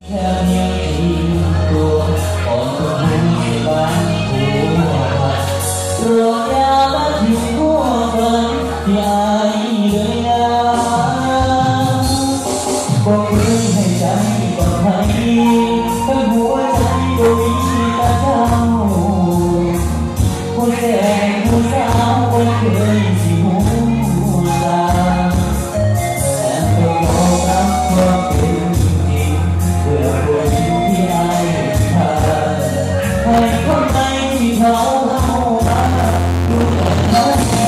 แค่เพียงที่ตัวอ่อนก็รู้ที่บ้านหัวโปรดอย่ามาทิ้งหัวกันอย่าเลยนะบอกเคยให้ใจกับใครทั้งหัวใจก็มีแต่เจ้าคนแก่คนสาวคนเคยสิหัวตาแต่ก็ยอมรับความเป็นจริงเพื่อคนที่อายเธอให้คนในที่เขาเข้ามาดูแต่เขาดี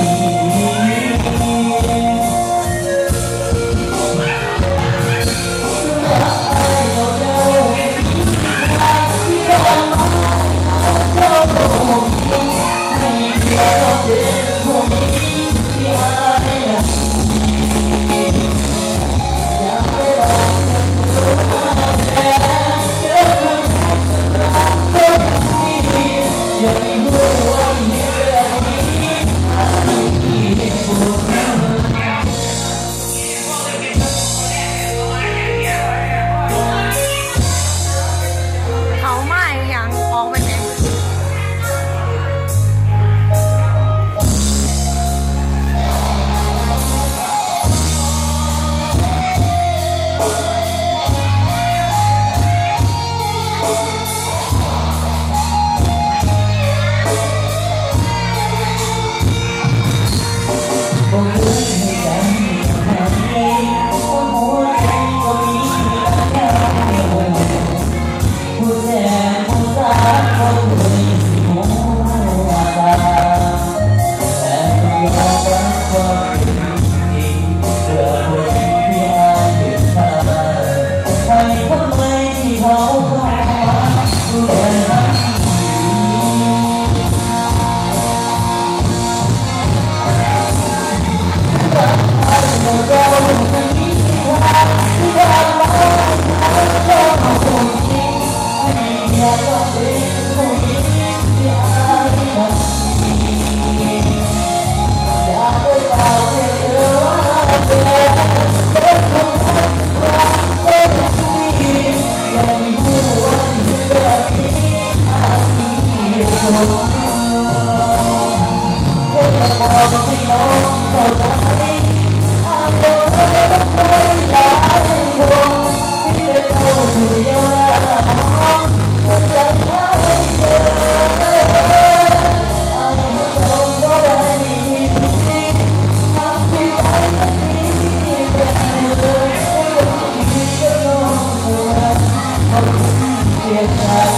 Yeah.